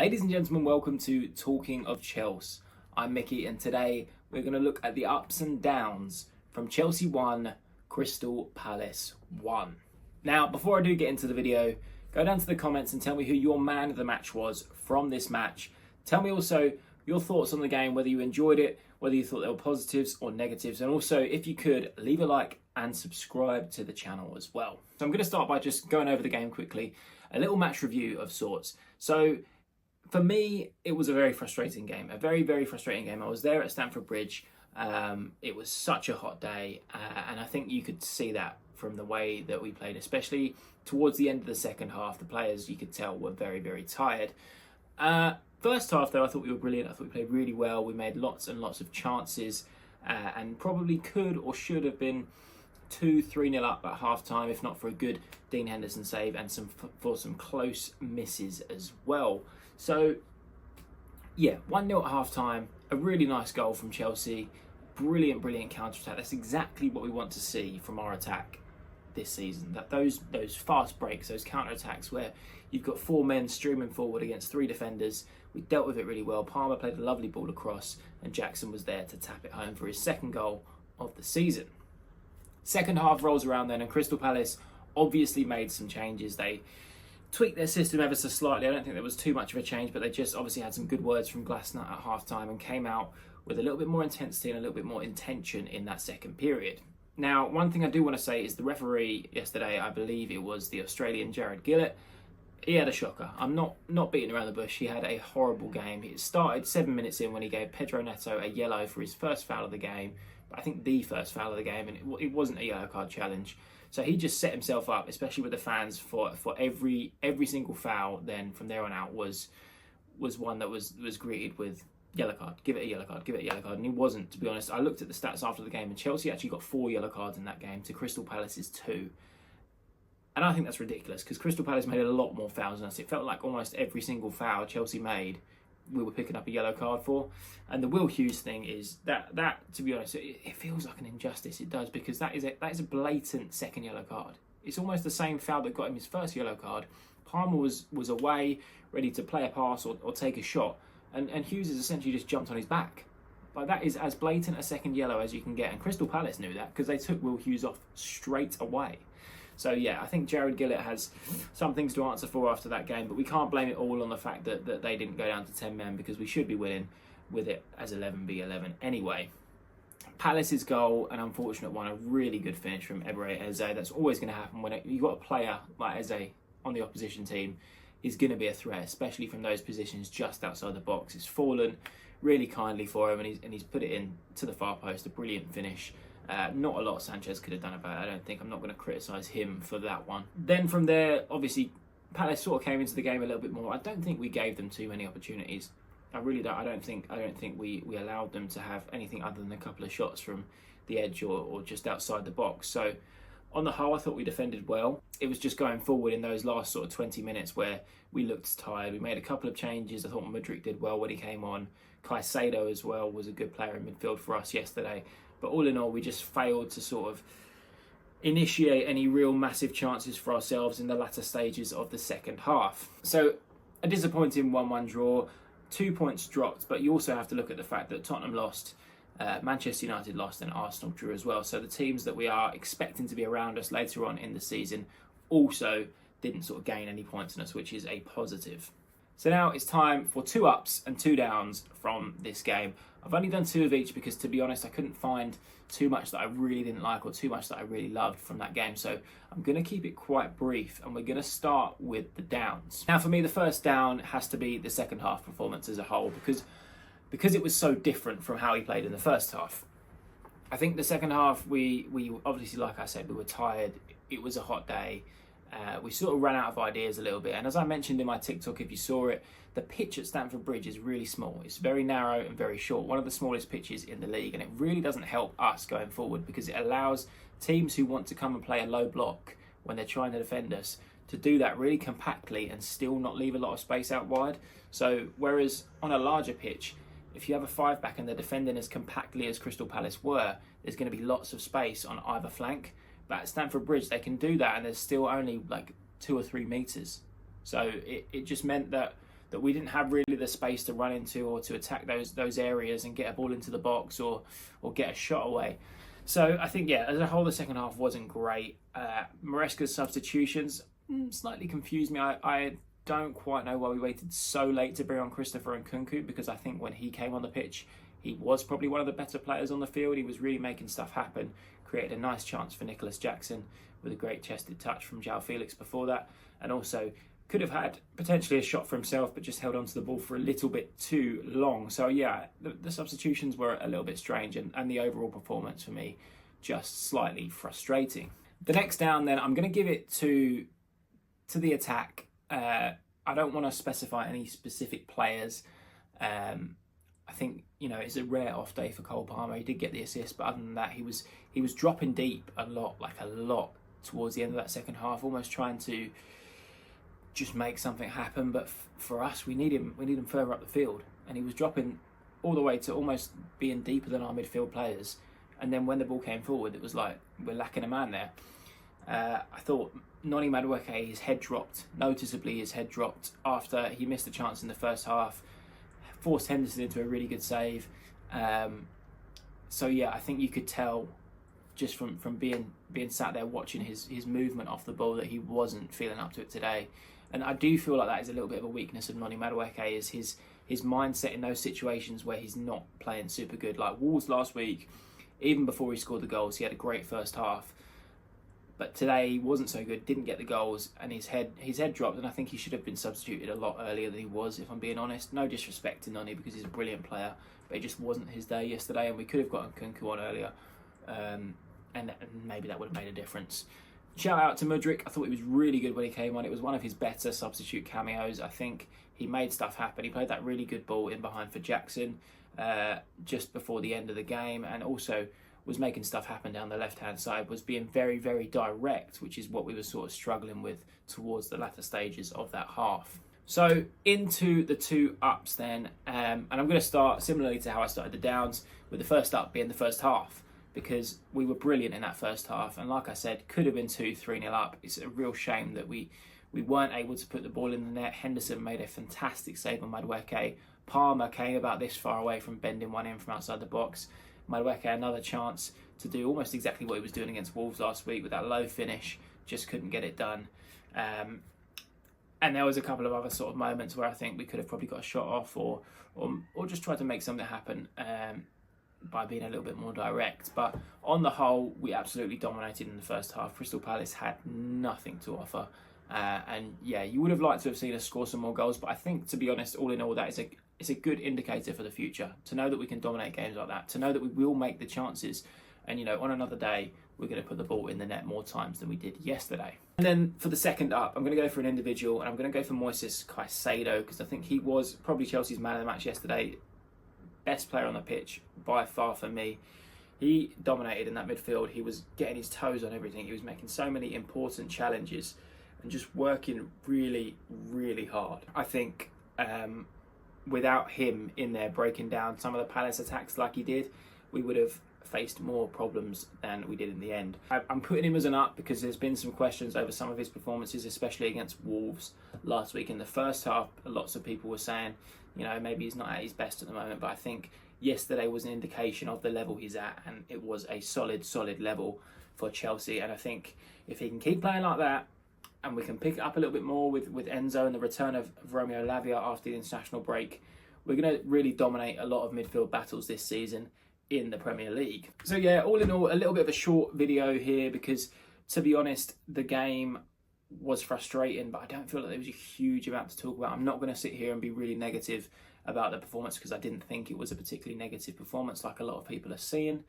Ladies and gentlemen, welcome to Talking of Chelsea. I'm Mickey, and today we're going to look at the ups and downs from Chelsea 1, Crystal Palace 1. Now, before I do get into the video, go down to the comments and tell me who your man of the match was from this match. Tell me also your thoughts on the game, whether you enjoyed it, whether you thought there were positives or negatives, and also, if you could, leave a like and subscribe to the channel as well. So I'm going to start by just going over the game quickly, a little match review of sorts. So for me, it was a very frustrating game, a very, very frustrating game. I was there at Stamford Bridge. It was such a hot day, and I think you could see that from the way that we played, especially towards the end of the second half. The players, you could tell, were very, very tired. First half, though, I thought we were brilliant. I thought we played really well. We made lots and lots of chances, and probably could or should have been 2-3-0 up at half time, if not for a good Dean Henderson save and for some close misses as well. So, yeah, 1-0 at half time, a really nice goal from Chelsea, brilliant counter-attack. That's exactly what we want to see from our attack this season. That those fast breaks, those counter-attacks where you've got four men streaming forward against three defenders. We dealt with it really well. Palmer played a lovely ball across, and Jackson was there to tap it home for his second goal of the season. Second half rolls around then, and Crystal Palace obviously made some changes. They tweaked their system ever so slightly. I don't think there was too much of a change, but they just obviously had some good words from Glasner at half-time and came out with a little bit more intensity and a little bit more intention in that second period. Now, one thing I do want to say is the referee yesterday, I believe it was the Australian Jared Gillett, he had a shocker. I'm not beating around the bush. He had a horrible game. It started 7 minutes in when he gave Pedro Neto a yellow for his first foul of the game. I think the first foul of the game, and it wasn't a yellow card challenge. So he just set himself up, especially with the fans, for every single foul. Then from there on out was one that was greeted with yellow card, give it a yellow card, give it a yellow card, and he wasn't, to be honest. I looked at the stats after the game, and Chelsea actually got 4 yellow cards in that game to Crystal Palace's 2. And I think that's ridiculous, because Crystal Palace made a lot more fouls than us. It felt like almost every single foul Chelsea made, we were picking up a yellow card for. And the Will Hughes thing is that to be honest, it feels like an injustice. It does, because that is a blatant second yellow card. It's almost the same foul that got him his first yellow card. Palmer was away, ready to play a pass or take a shot, and Hughes has essentially just jumped on his back. Like, that is as blatant a second yellow as you can get, and Crystal Palace knew that because they took Will Hughes off straight away. So yeah, I think Jared Gillett has some things to answer for after that game, but we can't blame it all on the fact that they didn't go down to 10 men, because we should be winning with it as 11v11 anyway. Palace's goal, an unfortunate one, a really good finish from Eberechi Eze. That's always going to happen when you've got a player like Eze on the opposition team. He's going to be a threat, especially from those positions just outside the box. It's fallen really kindly for him, and he's put it in to the far post. A brilliant finish. Not a lot Sanchez could have done about it, I don't think. I'm not going to criticise him for that one. Then from there, obviously, Palace sort of came into the game a little bit more. I don't think we gave them too many opportunities. I really don't. I don't think we allowed them to have anything other than a couple of shots from the edge or just outside the box. So on the whole, I thought we defended well. It was just going forward in those last sort of 20 minutes where we looked tired. We made a couple of changes. I thought Mudryk did well when he came on. Caicedo as well was a good player in midfield for us yesterday. But all in all, we just failed to sort of initiate any real massive chances for ourselves in the latter stages of the second half. So a disappointing 1-1 draw, 2 points dropped, but you also have to look at the fact that Tottenham lost, Manchester United lost, and Arsenal drew as well. So the teams that we are expecting to be around us later on in the season also didn't sort of gain any points on us, which is a positive. So now it's time for 2 ups and 2 downs from this game. I've only done 2 of each because, to be honest, I couldn't find too much that I really didn't like or too much that I really loved from that game. So I'm going to keep it quite brief, and we're going to start with the downs. Now, for me, the first down has to be the second half performance as a whole, because it was so different from how he played in the first half. I think the second half, we obviously, like I said, we were tired. It was a hot day. We sort of ran out of ideas a little bit. And as I mentioned in my TikTok, if you saw it, the pitch at Stamford Bridge is really small. It's very narrow and very short, one of the smallest pitches in the league. And it really doesn't help us going forward, because it allows teams who want to come and play a low block when they're trying to defend us to do that really compactly and still not leave a lot of space out wide. So whereas on a larger pitch, if you have a 5-back and they're defending as compactly as Crystal Palace were, there's going to be lots of space on either flank. But at Stamford Bridge, they can do that, and there's still only like 2 or 3 metres. So it just meant that that we didn't have really the space to run into or to attack those areas and get a ball into the box or get a shot away. So I think, yeah, as a whole, the second half wasn't great. Maresca's substitutions slightly confused me. I don't quite know why we waited so late to bring on Christopher Nkunku, because I think when he came on the pitch, he was probably one of the better players on the field. He was really making stuff happen, created a nice chance for Nicholas Jackson with a great chested touch from João Felix before that, and also could have had potentially a shot for himself, but just held onto the ball for a little bit too long. So yeah, the substitutions were a little bit strange, and the overall performance for me just slightly frustrating. The next down then, I'm going to give it to the attack. I don't want to specify any specific players. I think, you know, it's a rare off day for Cole Palmer. He did get the assist, but other than that, he was dropping deep a lot towards the end of that second half, almost trying to just make something happen. But for us, we need him further up the field, and he was dropping all the way to almost being deeper than our midfield players. And then when the ball came forward, it was like we're lacking a man there. I thought Noni Madueke, his head dropped after he missed a chance in the first half, forced Henderson into a really good save. So yeah, I think you could tell just from being sat there watching his movement off the ball that he wasn't feeling up to it today. And I do feel like that is a little bit of a weakness of Noni Madueke, is his mindset in those situations where he's not playing super good. Like Wolves last week, even before he scored the goals, he had a great first half. But today he wasn't so good, didn't get the goals, and his head dropped, and I think he should have been substituted a lot earlier than he was, if I'm being honest. No disrespect to Noni, because he's a brilliant player, but it just wasn't his day yesterday, and we could have gotten Nkunku on earlier, and maybe that would have made a difference. Shout out to Mudryk. I thought he was really good when he came on. It was one of his better substitute cameos. I think he made stuff happen. He played that really good ball in behind for Jackson just before the end of the game, and also was making stuff happen down the left-hand side, was being very, very direct, which is what we were sort of struggling with towards the latter stages of that half. So into the two ups then, and I'm going to start similarly to how I started the downs, with the first up being the first half, because we were brilliant in that first half, and like I said, could have been 2-3-0 up. It's a real shame that we weren't able to put the ball in the net. Henderson made a fantastic save on Madueke. Palmer came about this far away from bending one in from outside the box. Madueke another chance to do almost exactly what he was doing against Wolves last week with that low finish, just couldn't get it done. And there was a couple of other sort of moments where I think we could have probably got a shot off or just tried to make something happen by being a little bit more direct. But on the whole, we absolutely dominated in the first half. Crystal Palace had nothing to offer. And yeah, you would have liked to have seen us score some more goals, but I think, to be honest, all in all, that is it's a good indicator for the future, to know that we can dominate games like that, to know that we will make the chances, and, you know, on another day we're going to put the ball in the net more times than we did yesterday. And then for the second up, I'm going to go for an individual, and I'm going to go for Moises Caicedo, because I think he was probably Chelsea's man of the match yesterday. Best player on the pitch by far for me. He dominated in that midfield. He was getting his toes on everything. He was making so many important challenges and just working really, really hard. I think without him in there breaking down some of the Palace attacks like he did, we would have faced more problems than we did in the end. I'm putting him as an up because there's been some questions over some of his performances, especially against Wolves last week. In the first half, lots of people were saying, you know, maybe he's not at his best at the moment, but I think yesterday was an indication of the level he's at, and it was a solid level for Chelsea. And I think if he can keep playing like that, and we can pick it up a little bit more with Enzo and the return of Romeo Lavia after the international break, we're going to really dominate a lot of midfield battles this season in the Premier League. So yeah, all in all, a little bit of a short video here because, to be honest, the game was frustrating, but I don't feel like there was a huge amount to talk about. I'm not going to sit here and be really negative about the performance because I didn't think it was a particularly negative performance like a lot of people are seeing.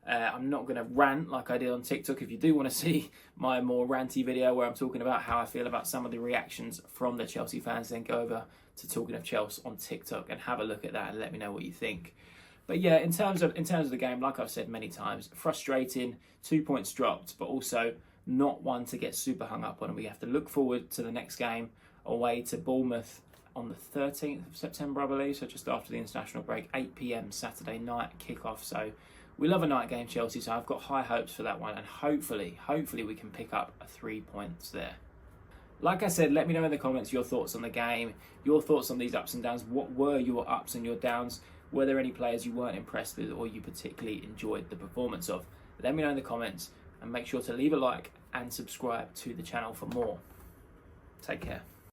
I'm not going to rant like I did on TikTok. If you do want to see my more ranty video where I'm talking about how I feel about some of the reactions from the Chelsea fans, then go over to Talking of Chelsea on TikTok and have a look at that and let me know what you think. But yeah, in terms of the game, like I've said many times, frustrating, 2 points dropped, but also not one to get super hung up on. We have to look forward to the next game away to Bournemouth on the 13th of September, I believe, so just after the international break, 8 p.m. Saturday night kickoff. So we love a night game, Chelsea, so I've got high hopes for that one, and hopefully we can pick up 3 points there. Like I said, let me know in the comments your thoughts on the game, your thoughts on these ups and downs. What were your ups and your downs? Were there any players you weren't impressed with or you particularly enjoyed the performance of? Let me know in the comments, and make sure to leave a like and subscribe to the channel for more. Take care.